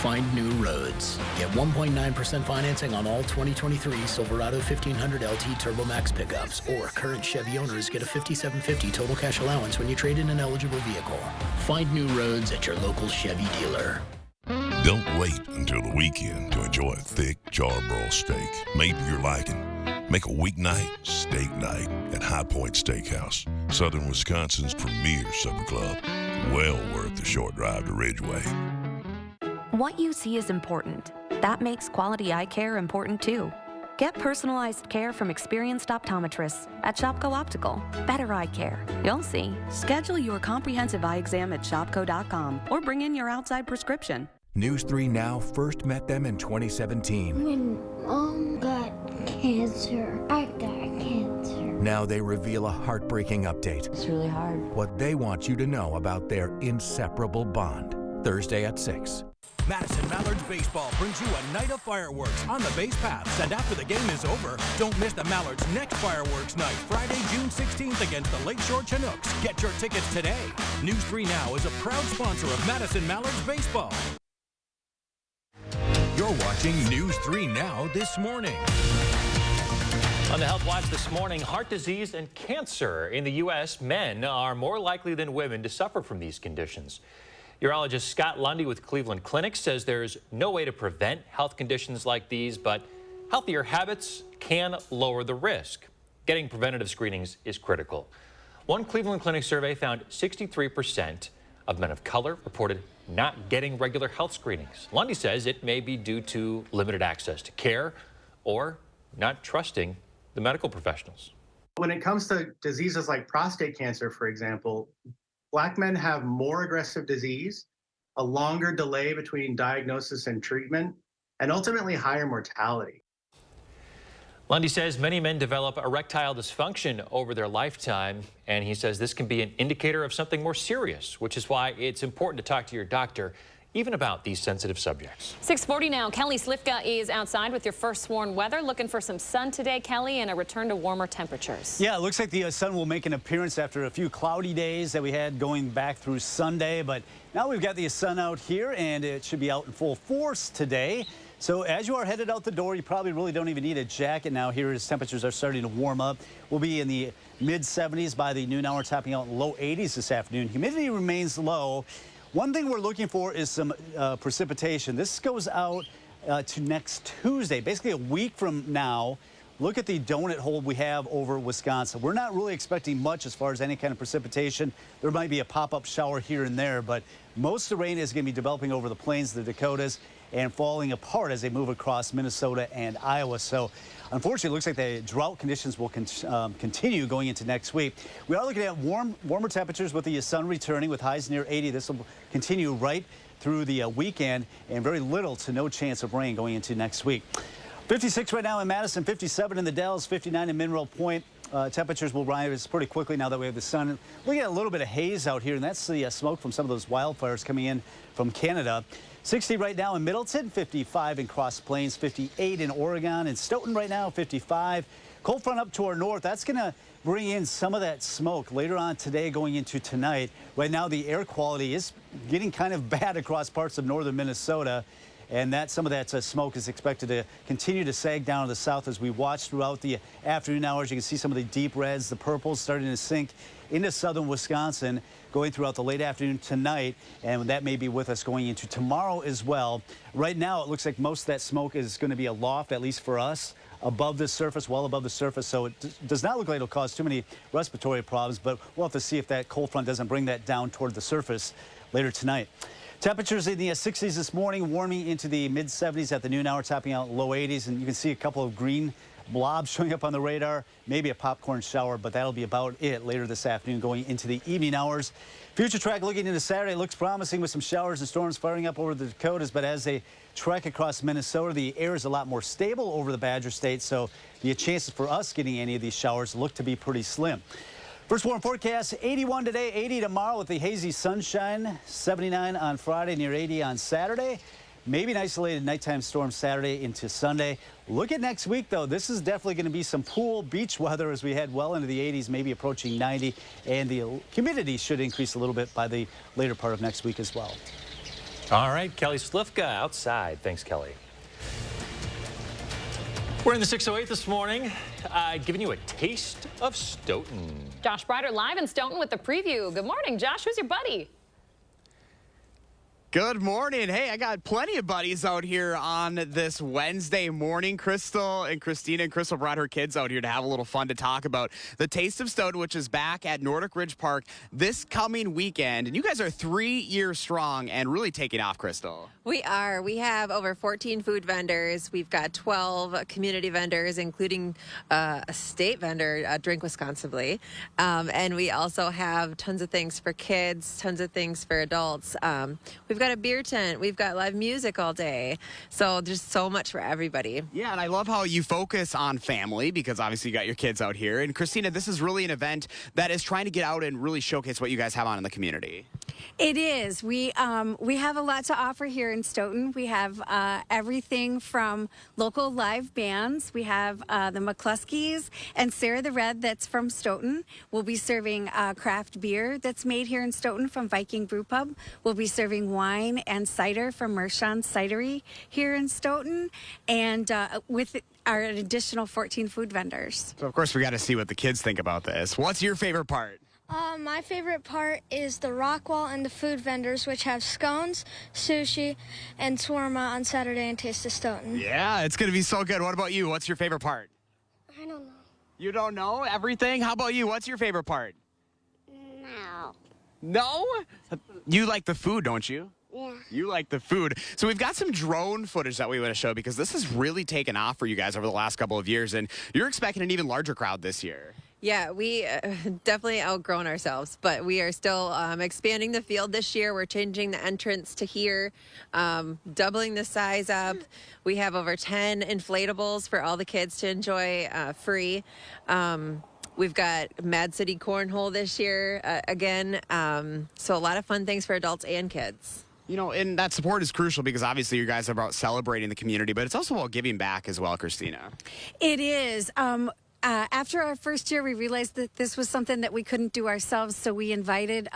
Find new roads. Get 1.9% financing on all 2023 Silverado 1500 LT TurboMax pickups, or current Chevy owners get a $5,750 total cash allowance when you trade in an eligible vehicle. Find new roads at your local Chevy dealer. Don't wait until the weekend to enjoy a thick charbroiled steak made to your liking. Make a weeknight steak night at High Point Steakhouse, Southern Wisconsin's premier supper club. Well worth the short drive to Ridgeway. What you see is important. That makes quality eye care important too. Get personalized care from experienced optometrists at Shopko Optical. Better eye care. You'll see. Schedule your comprehensive eye exam at shopko.com or bring in your outside prescription. News 3 Now first met them in 2017. When Mom got cancer, I got cancer. Now they reveal a heartbreaking update. It's really hard. What they want you to know about their inseparable bond. Thursday at 6. Madison Mallards Baseball brings you a night of fireworks on the base paths. And after the game is over, don't miss the Mallards' next fireworks night, Friday, June 16th against the Lakeshore Chinooks. Get your tickets today. News 3 Now is a proud sponsor of Madison Mallards Baseball. You're watching News 3 Now this morning. On the Health Watch this morning, heart disease and cancer. In the U.S., men are more likely than women to suffer from these conditions. Urologist Scott Lundy with Cleveland Clinic says there's no way to prevent health conditions like these, but healthier habits can lower the risk. Getting preventative screenings is critical. One Cleveland Clinic survey found 63% of men of color reported not getting regular health screenings. Lundy says it may be due to limited access to care or not trusting the medical professionals. When it comes to diseases like prostate cancer, for example, Black men have more aggressive disease, a longer delay between diagnosis and treatment, and ultimately higher mortality. Lundy says many men develop erectile dysfunction over their lifetime, and he says this can be an indicator of something more serious, which is why it's important to talk to your doctor even about these sensitive subjects. 6:40 now. Kelly Slifka is outside with your first sworn weather. Looking for some sun today, Kelly, and a return to warmer temperatures. Yeah, it looks like the sun will make an appearance after a few cloudy days that we had going back through Sunday. But now we've got the sun out here, and it should be out in full force today. So as you are headed out the door, you probably really don't even need a jacket now here as temperatures are starting to warm up. We'll be in the mid-70s by the noon hour, topping out in low 80s this afternoon. Humidity remains low. One thing we're looking for is some precipitation. This goes out to next Tuesday, basically a week from now. Look at the donut hole we have over Wisconsin. We're not really expecting much as far as any kind of precipitation. There might be a pop-up shower here and there, but most of the rain is going to be developing over the plains of the Dakotas and falling apart as they move across Minnesota and Iowa. So unfortunately, it looks like the drought conditions will continue going into next week. We are looking at warmer temperatures with the sun returning with highs near 80. This will continue right through the weekend, and very little to no chance of rain going into next week. 56 right now in Madison, 57 in the Dells, 59 in Mineral Point. Temperatures will rise pretty quickly now that we have the sun. Looking at a little bit of haze out here, and that's the smoke from some of those wildfires coming in from Canada. 60 right now in Middleton, 55 in Cross Plains, 58 in Oregon, and Stoughton right now, 55. Cold front up to our north, that's going to bring in some of that smoke later on today going into tonight. Right now, the air quality is getting kind of bad across parts of northern Minnesota, and some of that smoke is expected to continue to sag down to the south as we watch throughout the afternoon hours. You can see some of the deep reds, the purples starting to sink into southern Wisconsin going throughout the late afternoon tonight, and that may be with us going into tomorrow as well. Right now, it looks like most of that smoke is going to be aloft, at least for us, above the surface, well above the surface, so it does not look like it'll cause too many respiratory problems, but we'll have to see if that cold front doesn't bring that down toward the surface later tonight. Temperatures in the 60s this morning, warming into the mid-70s at the noon hour, topping out low 80s, and you can see a couple of green blobs showing up on the radar, maybe a popcorn shower, but that'll be about it later this afternoon going into the evening hours. Future track looking into Saturday looks promising with some showers and storms firing up over the Dakotas, but as they trek across Minnesota, the air is a lot more stable over the Badger State, so the chances for us getting any of these showers look to be pretty slim. First warm forecast, 81 today, 80 tomorrow with the hazy sunshine, 79 on Friday, near 80 on Saturday. Maybe an isolated nighttime storm Saturday into Sunday. Look at next week, though. This is definitely going to be some pool beach weather as we head well into the 80s, maybe approaching 90, and the humidity should increase a little bit by the later part of next week as well. All right, Kelly Slifka outside. Thanks, Kelly. We're in the 608 this morning, giving you a taste of Stoughton. Josh Breider live in Stoughton with the preview. Good morning, Josh. Who's your buddy? Good morning. Hey, I got plenty of buddies out here on this Wednesday morning. Crystal and Christina and Crystal brought her kids out here to have a little fun to talk about the Taste of Stoughton, which is back at Nordic Ridge Park this coming weekend. And you guys are 3 years strong and really taking off, Crystal. We are. We have over 14 food vendors. We've got 12 community vendors, including a state vendor, Drink Wisconsinly. And we also have tons of things for kids, tons of things for adults. We've got a beer tent. We've got live music all day. So there's so much for everybody. Yeah, and I love how you focus on family because obviously you got your kids out here. And Christina, this is really an event that is trying to get out and really showcase what you guys have on in the community. It is. We have a lot to offer here in Stoughton. We have everything from local live bands. We have the McCluskeys and Sarah the Red that's from Stoughton. We'll be serving craft beer that's made here in Stoughton from Viking Brew Pub. We'll be serving wine wine and cider from Mershon's Cidery here in Stoughton, and with our additional 14 food vendors. So, of course, we got to see what the kids think about this. What's your favorite part? My favorite part is the rock wall and the food vendors, which have scones, sushi, and shawarma on Saturday and Taste of Stoughton. Yeah, it's going to be so good. What about you? What's your favorite part? I don't know. You don't know everything? How about you? What's your favorite part? No. No? You like the food, don't you? Yeah. You like the food. So we've got some drone footage that we want to show because this has really taken off for you guys over the last couple of years, and you're expecting an even larger crowd this year. Yeah, we definitely outgrown ourselves, but we are still expanding the field this year. We're changing the entrance to here, doubling the size up. We have over 10 inflatables for all the kids to enjoy free. We've got Mad City Cornhole this year again. So a lot of fun things for adults and kids. You know, and that support is crucial because obviously you guys are about celebrating the community, but it's also about giving back as well, Christina. It is. After our first year, we realized that this was something that we couldn't do ourselves, so we invited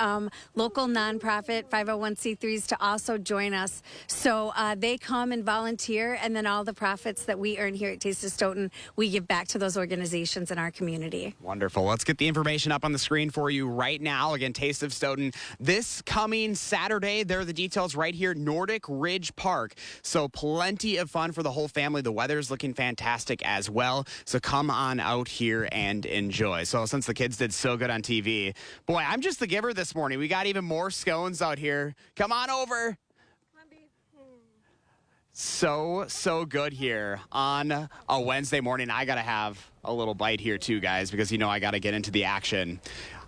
local nonprofit 501c3s to also join us. So they come and volunteer, and then all the profits that we earn here at Taste of Stoughton, we give back to those organizations in our community. Wonderful. Let's get the information up on the screen for you right now. Again, Taste of Stoughton this coming Saturday. There are the details right here, Nordic Ridge Park. So plenty of fun for the whole family. The weather's looking fantastic as well. So come on out here and enjoy. So since the kids did so good on TV, boy, I'm just the giver this morning. We got even more scones out here. Come on over. So good here on a Wednesday morning. I got to have a little bite here too, guys, because you know I got to get into the action.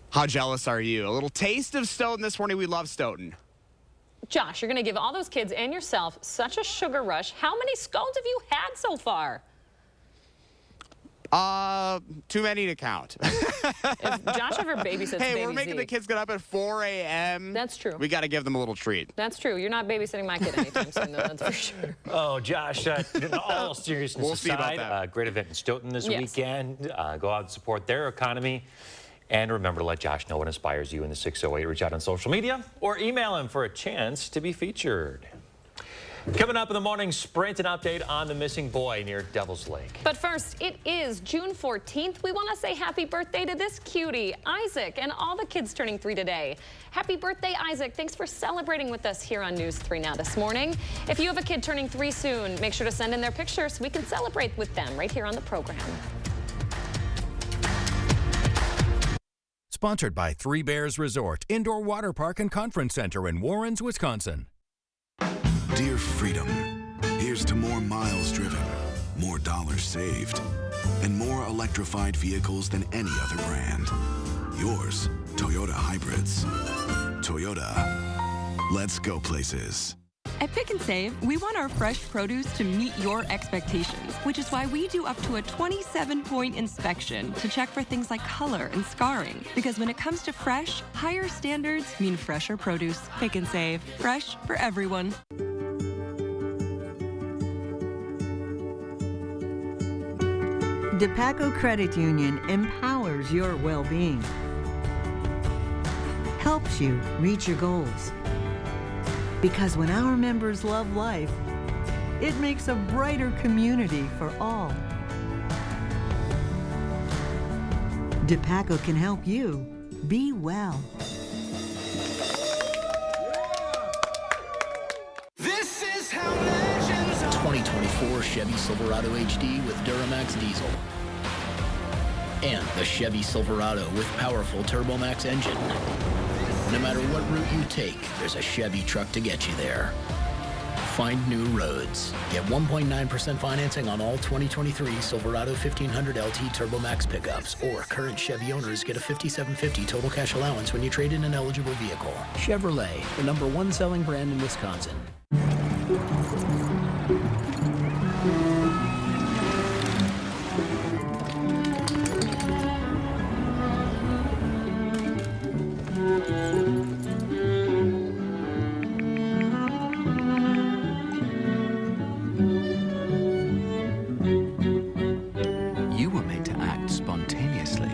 How jealous are you? A little taste of Stoughton this morning. We love Stoughton. Josh, you're going to give all those kids and yourself such a sugar rush. How many scones have you had so far? Too many to count. If Josh ever babysits Hey, baby we're making Zeke. the kids get up at 4 a.m. That's true. We got to give them a little treat. That's true. You're not babysitting my kid anytime soon, though, that's for sure. Oh, Josh, in all seriousness We'll see about aside, that. great event in Stoughton this Yes. weekend. Go out and support their economy. And remember to let Josh know what inspires you in the 608. Reach out on social media or email him for a chance to be featured. Coming up in the morning, sprint and update on the missing boy near Devil's Lake. But first, it is June 14th. We want to say happy birthday to this cutie, Isaac, and all the kids turning 3 today. Happy birthday, Isaac. Thanks for celebrating with us here on News 3 Now this morning. If you have a kid turning 3 soon, make sure to send in their picture so we can celebrate with them right here on the program. Sponsored by Three Bears Resort, Indoor Water Park and Conference Center in Warrens, Wisconsin. Dear Freedom, here's to more miles driven, more dollars saved, and more electrified vehicles than any other brand. Yours, Toyota Hybrids. Toyota, let's go places. At Pick and Save, we want our fresh produce to meet your expectations, which is why we do up to a 27-point inspection to check for things like color and scarring. Because when it comes to fresh, higher standards mean fresher produce. Pick and Save, fresh for everyone. DePaco Credit Union empowers your well-being, helps you reach your goals. Because when our members love life, it makes a brighter community for all. DePaco can help you be well. This is how legends are. 2024 Chevy Silverado HD with Duramax diesel. And the Chevy Silverado with powerful TurboMax engine. No matter what route you take, there's a Chevy truck to get you there. Find new roads. Get 1.9% financing on all 2023 Silverado 1500 LT TurboMax pickups, or current Chevy owners get a $5,750 total cash allowance when you trade in an eligible vehicle. Chevrolet, the #1 selling brand in Wisconsin. You were made to act spontaneously.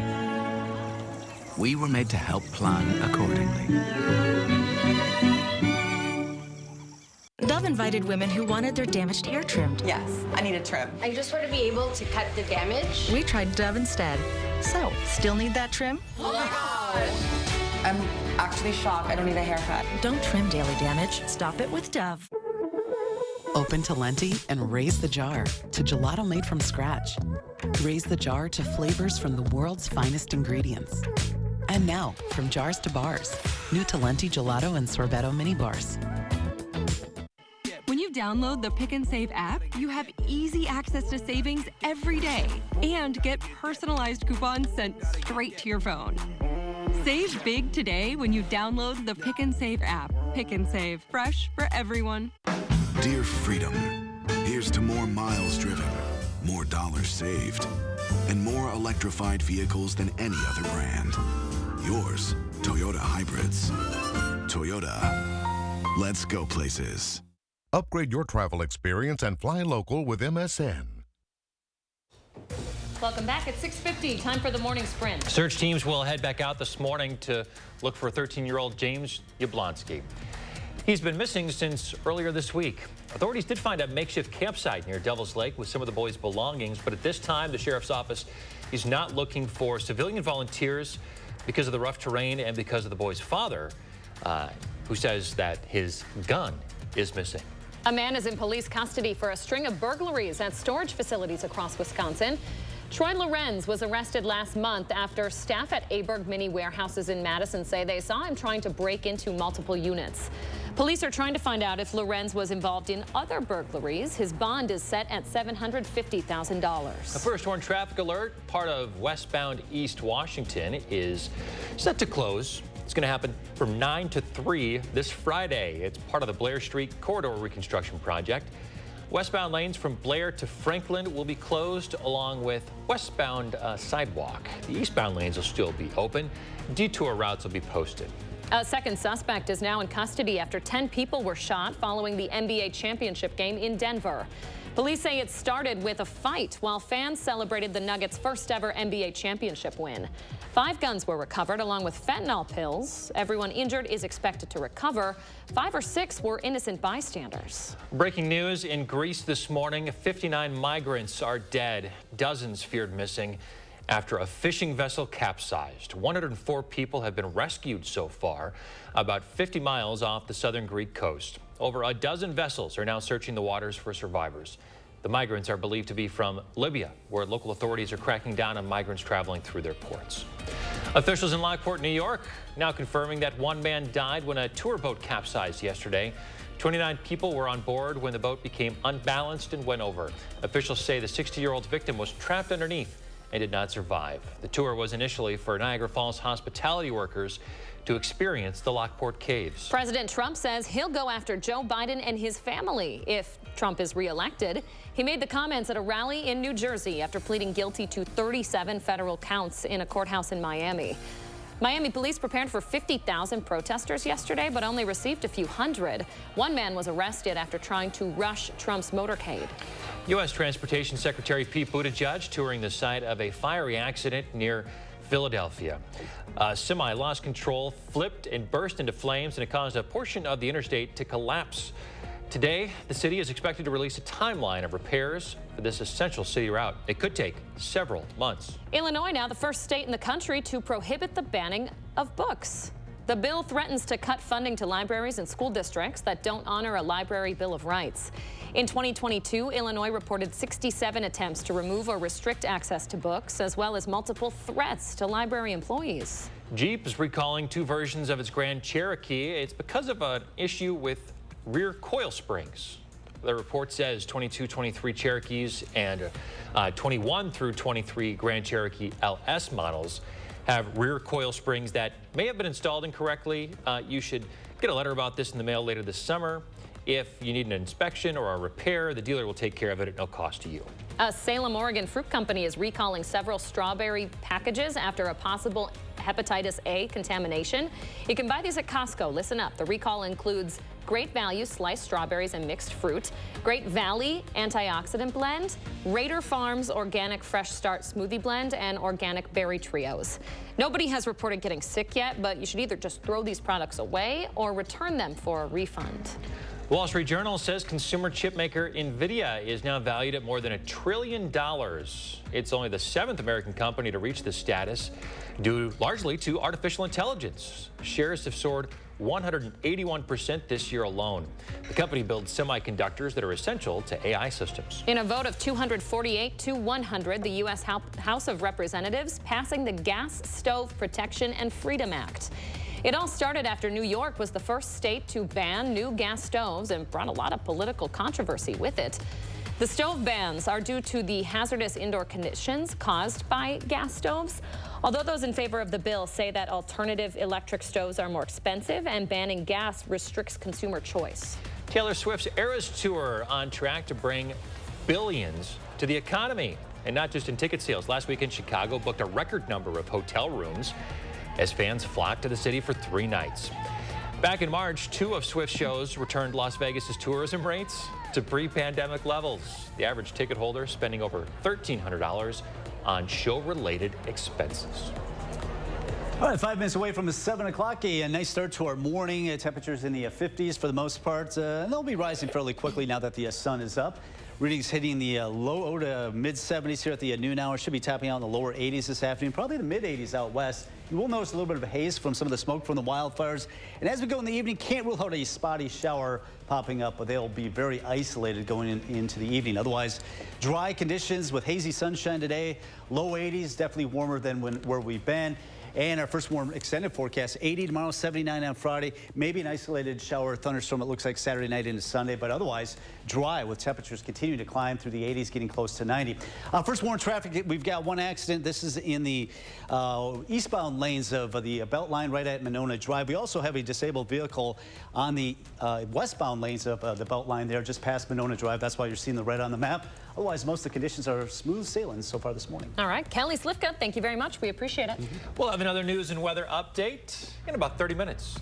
We were made to help plan accordingly. invited women who wanted their damaged hair trimmed. Yes, I need a trim. I just want to be able to cut the damage. We tried Dove instead. So, still need that trim? Oh my God! I'm actually shocked. I don't need a haircut. Don't trim daily damage. Stop it with Dove. Open Talenti and raise the jar to gelato made from scratch. Raise the jar to flavors from the world's finest ingredients. And now, from jars to bars, new Talenti Gelato and Sorbetto mini bars. When you download the Pick and Save app, you have easy access to savings every day and get personalized coupons sent straight to your phone. Save big today when you download the Pick and Save app. Pick and Save, fresh for everyone. Dear Freedom, here's to more miles driven, more dollars saved, and more electrified vehicles than any other brand. Yours, Toyota Hybrids. Toyota, let's go places. Upgrade your travel experience and fly local with MSN. Welcome back at 6:50. Time for the morning sprint. Search teams will head back out this morning to look for 13-year-old James Yablonsky. He's been missing since earlier this week. Authorities did find a makeshift campsite near Devil's Lake with some of the boys' belongings, but at this time, the sheriff's office is not looking for civilian volunteers because of the rough terrain and because of the boy's father, who says that his gun is missing. A man is in police custody for a string of burglaries at storage facilities across Wisconsin. Troy Lorenz was arrested last month after staff at Aberg Mini Warehouses in Madison say they saw him trying to break into multiple units. Police are trying to find out if Lorenz was involved in other burglaries. His bond is set at $750,000. The first warn traffic alert, part of westbound East Washington, is set to close. It's going to happen from 9 to 3 this Friday. It's part of the Blair Street Corridor Reconstruction Project. Westbound lanes from Blair to Franklin will be closed, along with westbound sidewalk. The eastbound lanes will still be open. Detour routes will be posted. A second suspect is now in custody after 10 people were shot following the NBA championship game in Denver. Police say it started with a fight while fans celebrated the Nuggets' first ever NBA championship win. 5 guns were recovered along with fentanyl pills. Everyone injured is expected to recover. 5 or 6 were innocent bystanders. Breaking news in Greece this morning, 59 migrants are dead. Dozens feared missing after a fishing vessel capsized. 104 people have been rescued so far, about 50 miles off the southern Greek coast. Over a dozen vessels are now searching the waters for survivors. The migrants are believed to be from Libya, where local authorities are cracking down on migrants traveling through their ports. Officials in Lockport, New York, now confirming that one man died when a tour boat capsized yesterday. 29 people were on board when the boat became unbalanced and went over. Officials say the 60-year-old victim was trapped underneath and did not survive. The tour was initially for Niagara Falls hospitality workers to experience the Lockport Caves. President Trump says he'll go after Joe Biden and his family if Trump is reelected. He made the comments at a rally in New Jersey after pleading guilty to 37 federal counts in a courthouse in Miami. Miami police prepared for 50,000 protesters yesterday, but only received a few hundred. One man was arrested after trying to rush Trump's motorcade. U.S. Transportation Secretary Pete Buttigieg touring the site of a fiery accident near Philadelphia. A semi lost control, flipped and burst into flames, and it caused a portion of the interstate to collapse. Today, the city is expected to release a timeline of repairs for this essential city route. It could take several months. Illinois now the first state in the country to prohibit the banning of books. The bill threatens to cut funding to libraries and school districts that don't honor a library bill of rights. In 2022, Illinois reported 67 attempts to remove or restrict access to books, as well as multiple threats to library employees. Jeep is recalling 2 versions of its Grand Cherokee. It's because of an issue with rear coil springs. The report says 22-23 Cherokees and 21 through 23 Grand Cherokee LS models have rear coil springs that may have been installed incorrectly. You should get a letter about this in the mail later this summer. If you need an inspection or a repair, the dealer will take care of it at no cost to you. A Salem, Oregon fruit company is recalling several strawberry packages after a possible hepatitis A contamination. You can buy these at Costco. Listen up. The recall includes Great Value sliced strawberries and mixed fruit, Great Valley antioxidant blend, Raider Farms organic fresh start smoothie blend, and organic berry trios. Nobody has reported getting sick yet, but you should either just throw these products away or return them for a refund. Wall Street Journal says consumer chip maker NVIDIA is now valued at more than $1 trillion. It's only the 7th American company to reach this status, due largely to artificial intelligence. Shares have soared 181% this year alone. The company builds semiconductors that are essential to AI systems. In a vote of 248 to 100, the U.S. House of Representatives passing the Gas Stove Protection and Freedom Act. It all started after New York was the first state to ban new gas stoves and brought a lot of political controversy with it. The stove bans are due to the hazardous indoor conditions caused by gas stoves. Although those in favor of the bill say that alternative electric stoves are more expensive and banning gas restricts consumer choice. Taylor Swift's Eras Tour on track to bring billions to the economy, and not just in ticket sales. Last weekend, Chicago booked a record number of hotel rooms as fans flocked to the city for 3 nights. Back in March, 2 of Swift's shows returned Las Vegas's tourism rates to pre-pandemic levels. The average ticket holder spending over $1,300 on show-related expenses. All right, 5 minutes away from the 7 o'clock. A nice start to our morning. Temperatures in the 50s for the most part. And they'll be rising fairly quickly now that the sun is up. Readings hitting the low to mid 70s here at the noon hour. Should be tapping out in the lower 80s this afternoon, probably the mid 80s out west. You will notice a little bit of a haze from some of the smoke from the wildfires. And as we go in the evening, can't rule out a spotty shower popping up, but they'll be very isolated going into the evening. Otherwise, dry conditions with hazy sunshine today, low 80s, definitely warmer than where we've been. And our first warm extended forecast, 80 tomorrow, 79 on Friday. Maybe an isolated shower or thunderstorm, it looks like Saturday night into Sunday, but otherwise dry with temperatures continuing to climb through the 80s, getting close to 90. First warm traffic, we've got one accident. This is in the eastbound lanes of the Beltline right at Monona Drive. We also have a disabled vehicle on the westbound lanes of the Beltline there, just past Monona Drive. That's why you're seeing the red on the map. Otherwise, most of the conditions are smooth sailing so far this morning. All right, Kelly Slifka, thank you very much. We appreciate it. We'll have another news and weather update in about 30 minutes.